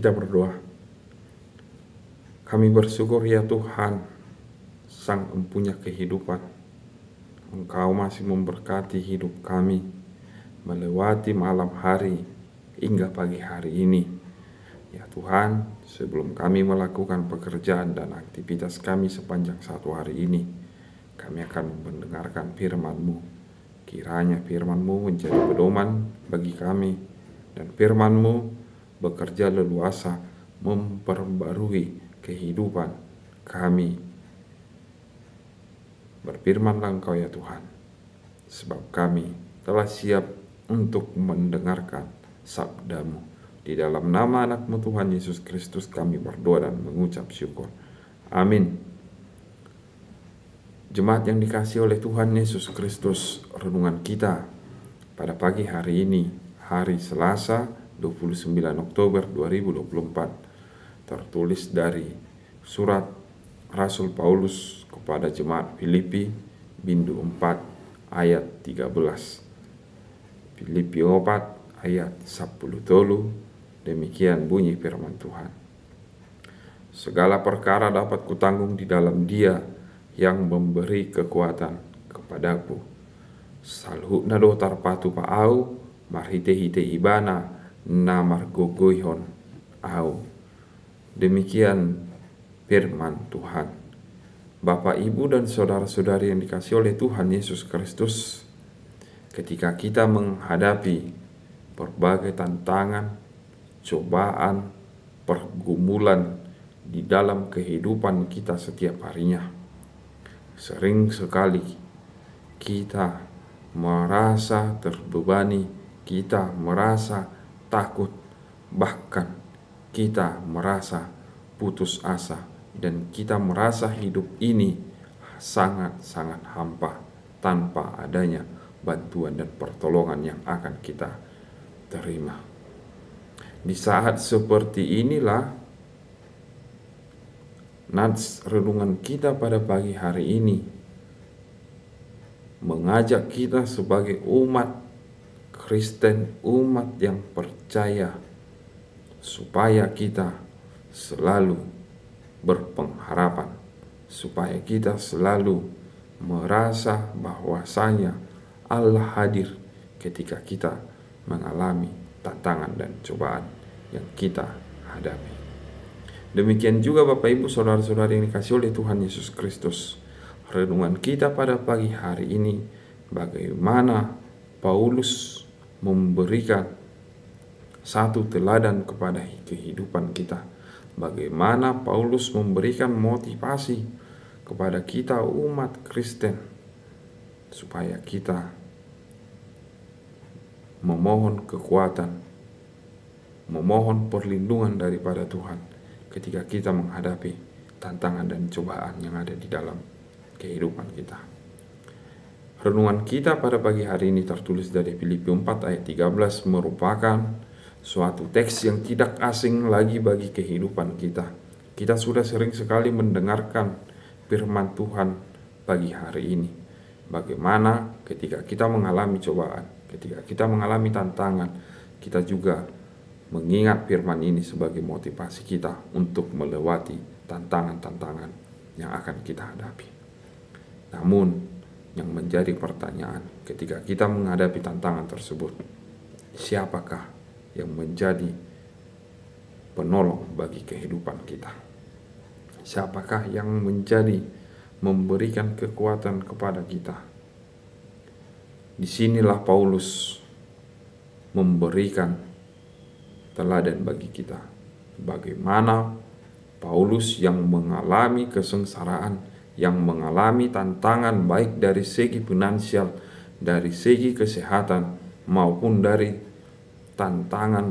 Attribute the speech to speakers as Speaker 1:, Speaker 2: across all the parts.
Speaker 1: kita berdoa. Kami bersyukur ya Tuhan, Sang Empunya kehidupan. Engkau masih memberkati hidup kami melewati malam hari hingga pagi hari ini. Ya Tuhan, sebelum kami melakukan pekerjaan dan aktivitas kami sepanjang satu hari ini, kami akan mendengarkan firman-Mu. Kiranya firman-Mu menjadi pedoman bagi kami, dan firman-Mu bekerja leluasa memperbarui kehidupan kami. Berfirmanlah Engkau ya Tuhan, sebab kami telah siap untuk mendengarkan sabda-Mu. Di dalam nama anak-Mu Tuhan Yesus Kristus kami berdoa dan mengucap syukur. Amin. Jemaat yang dikasihi oleh Tuhan Yesus Kristus, renungan kita pada pagi hari ini, hari Selasa 29 Oktober 2024, tertulis dari surat Rasul Paulus kepada jemaat Filipi, bindu 4 ayat 13. Filipi 4 ayat 10, demikian bunyi firman Tuhan. Segala perkara dapat kutanggung di dalam Dia yang memberi kekuatan kepadaku. Salhukna do tarpatu paau, marhite-hite ibana, namar gogoihon au. Demikian firman Tuhan. Bapak, Ibu, dan saudara-saudari yang dikasihi oleh Tuhan Yesus Kristus, ketika kita menghadapi berbagai tantangan, cobaan, pergumulan di dalam kehidupan kita setiap harinya, sering sekali kita merasa terbebani, kita merasa takut, bahkan kita merasa putus asa, dan kita merasa hidup ini sangat-sangat hampa tanpa adanya bantuan dan pertolongan yang akan kita terima. Di saat seperti inilah nats renungan kita pada pagi hari ini mengajak kita sebagai umat Kristen, umat yang percaya, supaya kita selalu berpengharapan, supaya kita selalu merasa bahwasanya Allah hadir ketika kita mengalami tantangan dan cobaan yang kita hadapi. Demikian juga Bapak, Ibu, saudara-saudari yang dikasihi oleh Tuhan Yesus Kristus, renungan kita pada pagi hari ini, bagaimana Paulus memberikan satu teladan kepada kehidupan kita. Bagaimana Paulus memberikan motivasi kepada kita umat Kristen, supaya kita memohon kekuatan, memohon perlindungan daripada Tuhan ketika kita menghadapi tantangan dan cobaan yang ada di dalam kehidupan kita. Renungan kita pada pagi hari ini tertulis dari Filipi 4 ayat 13, merupakan suatu teks yang tidak asing lagi bagi kehidupan kita. Kita sudah sering sekali mendengarkan firman Tuhan pagi hari ini. Bagaimana ketika kita mengalami cobaan, ketika kita mengalami tantangan, kita juga mengingat firman ini sebagai motivasi kita untuk melewati tantangan-tantangan yang akan kita hadapi. Namun, yang menjadi pertanyaan ketika kita menghadapi tantangan tersebut, siapakah yang menjadi penolong bagi kehidupan kita? Siapakah yang menjadi memberikan kekuatan kepada kita? Disinilah Paulus memberikan teladan bagi kita. Bagaimana Paulus yang mengalami kesengsaraan, yang mengalami tantangan baik dari segi finansial, dari segi kesehatan, maupun dari tantangan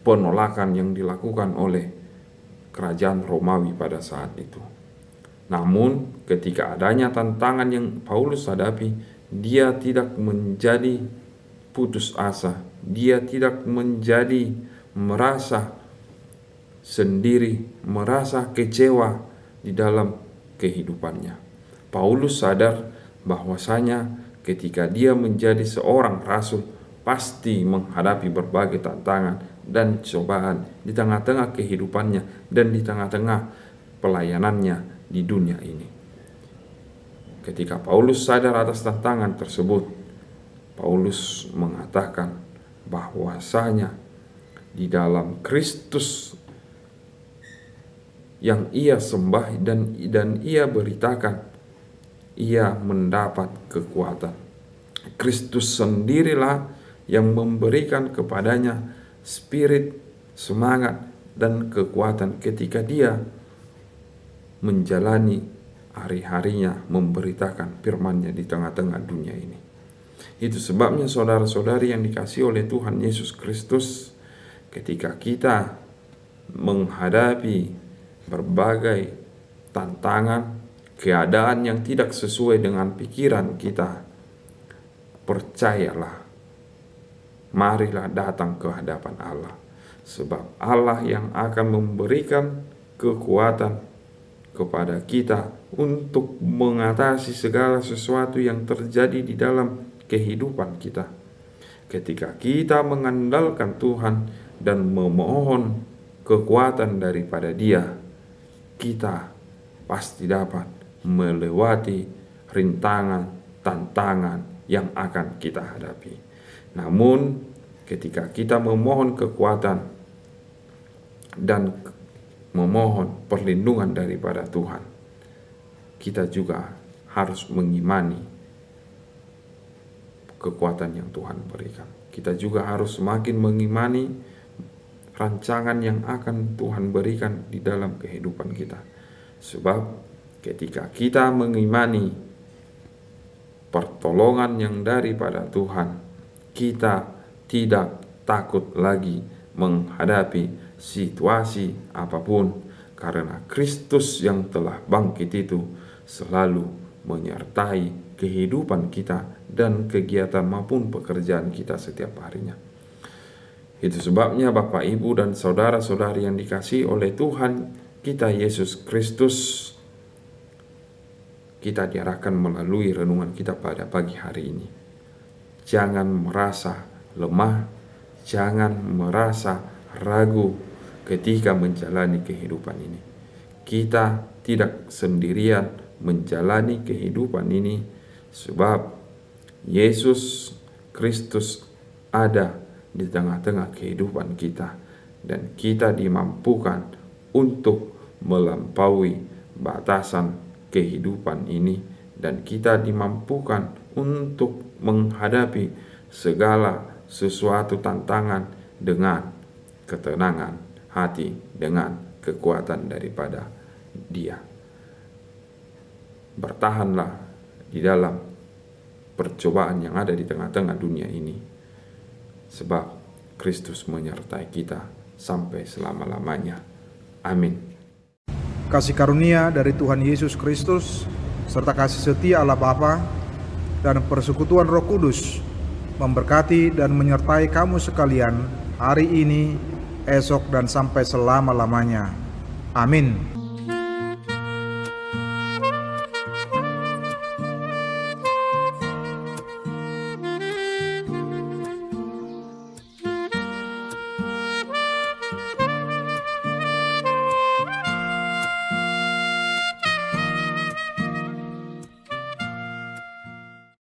Speaker 1: penolakan yang dilakukan oleh kerajaan Romawi pada saat itu. Namun ketika adanya tantangan yang Paulus hadapi, dia tidak menjadi putus asa, dia tidak menjadi merasa sendiri, merasa kecewa di dalam kehidupannya. Paulus sadar bahwasanya ketika dia menjadi seorang rasul, pasti menghadapi berbagai tantangan dan cobaan, di tengah-tengah kehidupannya dan di tengah-tengah pelayanannya di dunia ini. Ketika Paulus sadar atas tantangan tersebut, Paulus mengatakan bahwasanya di dalam Kristus yang ia sembah dan ia beritakan, ia mendapat kekuatan. Kristus sendirilah yang memberikan kepadanya spirit, semangat, dan kekuatan ketika dia menjalani hari-harinya memberitakan firman-Nya di tengah-tengah dunia ini. Itu sebabnya saudara-saudari yang dikasihi oleh Tuhan Yesus Kristus, ketika kita menghadapi berbagai tantangan, keadaan yang tidak sesuai dengan pikiran kita, percayalah, marilah datang ke hadapan Allah. Sebab Allah yang akan memberikan kekuatan kepada kita untuk mengatasi segala sesuatu yang terjadi di dalam kehidupan kita. Ketika kita mengandalkan Tuhan dan memohon kekuatan daripada Dia, kita pasti dapat melewati rintangan, tantangan yang akan kita hadapi. Namun ketika kita memohon kekuatan dan memohon perlindungan daripada Tuhan, kita juga harus mengimani kekuatan yang Tuhan berikan. Kita juga harus semakin mengimani rancangan yang akan Tuhan berikan di dalam kehidupan kita. Sebab ketika kita mengimani pertolongan yang daripada Tuhan, kita tidak takut lagi menghadapi situasi apapun, karena Kristus yang telah bangkit itu selalu menyertai kehidupan kita dan kegiatan maupun pekerjaan kita setiap harinya. Itu sebabnya Bapak, Ibu, dan saudara-saudari yang dikasihi oleh Tuhan kita Yesus Kristus, kita diarahkan melalui renungan kita pada pagi hari ini. Jangan merasa lemah, jangan merasa ragu ketika menjalani kehidupan ini. Kita tidak sendirian menjalani kehidupan ini, sebab Yesus Kristus ada di tengah-tengah kehidupan kita, dan kita dimampukan untuk melampaui batasan kehidupan ini, dan kita dimampukan untuk menghadapi segala sesuatu tantangan dengan ketenangan hati, dengan kekuatan daripada Dia. Bertahanlah di dalam percobaan yang ada di tengah-tengah dunia ini, sebab Kristus menyertai kita sampai selama-lamanya. Amin.
Speaker 2: Kasih karunia dari Tuhan Yesus Kristus serta kasih setia Allah Bapa dan persekutuan Roh Kudus memberkati dan menyertai kamu sekalian hari ini, esok, dan sampai selama-lamanya. Amin.